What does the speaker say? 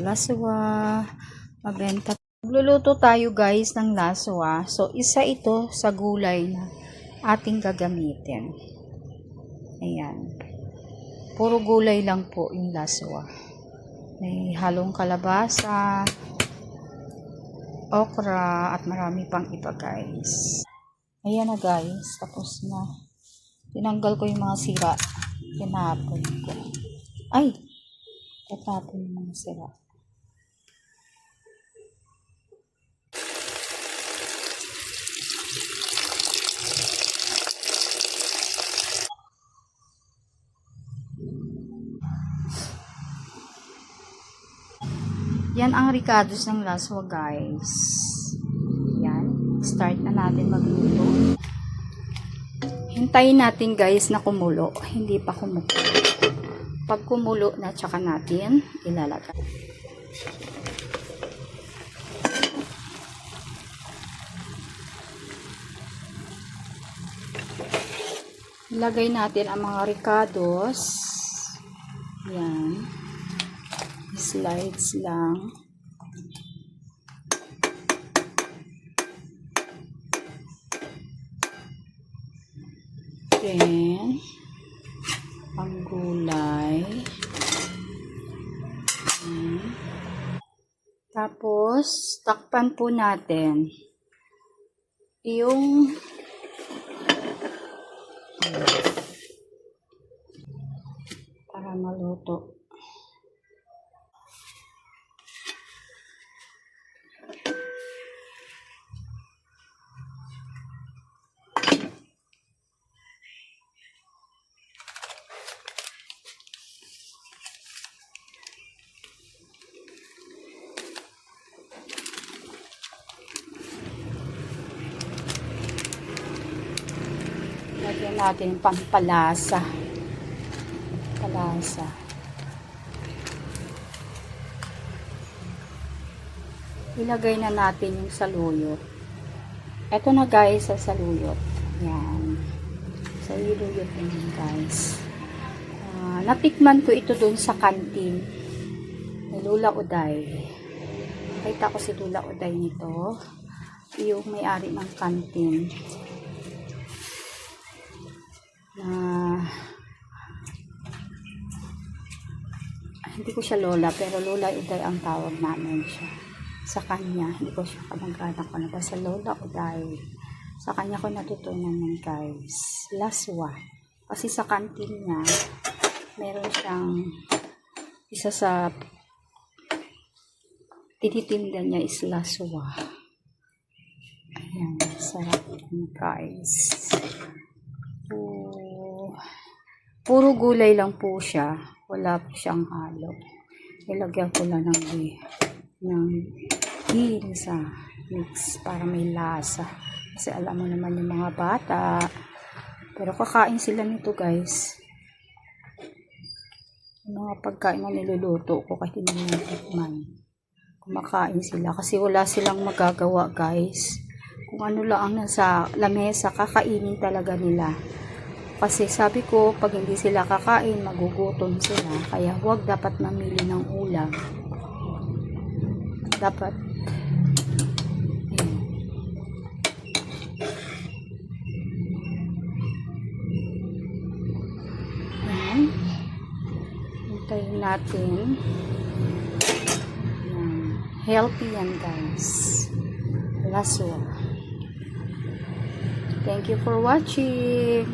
laswa, mabenta. Magluluto tayo guys ng laswa. So, isa ito sa gulay na ating gagamitin. Ayan. Puro gulay lang po yung laswa. May halong kalabasa, okra, at marami pang iba guys. Ayan na guys, tapos na. Tinanggal ko yung mga sira. Tinapon ko. Ay! Tatapon yung mga sira. Yan ang ricados ng laswa guys. Yan. Start na natin magluto. Hintayin natin guys na kumulo. Hindi pa kumulo. Pag kumulo na, tsaka natin ilalagay. Ilagay natin ang mga ricados. Yan. Slides lang. Then, ang gulay. Tapos, takpan po natin yung para maluto. Lagyan natin pampalasa. Palasa. Ilagay na natin yung saluyot. Ito na guys sa saluyot. Yan. Saluyot yun guys. Natikman ko ito dun sa kantin ni Lola Uday. Nakita ko si Lola Uday nito. Yung may-ari ng kantin. Hindi ko siya Lola, pero Lola Uday ang tawag namin siya. Sa kanya, hindi ko siya kamag-anak ko na. Basta Lola Uday. Sa kanya ko natutunan yan guys. Laswa. Kasi sa kantin niya, meron siyang isa sa tinitinda niya is laswa. Ayan, sarap yun guys. Puro gulay lang po siya. Wala po siyang halo. Ilagyan ko lang ng ghee sa mix para may lasa. Kasi alam mo naman yung mga bata. Pero kakain sila nito guys. Yung mga pagkain na niluluto ko kahit hindi na tikman. Kumakain sila kasi wala silang magagawa guys. Kung ano lang ang nasa lamesa, kakainin talaga nila. Kasi sabi ko, pag hindi sila kakain, magugutom sila. Kaya huwag dapat mamili ng ulam. Dapat, ayan. Hintayin natin. Ayan. Healthy yan guys. Laswa. Thank you for watching.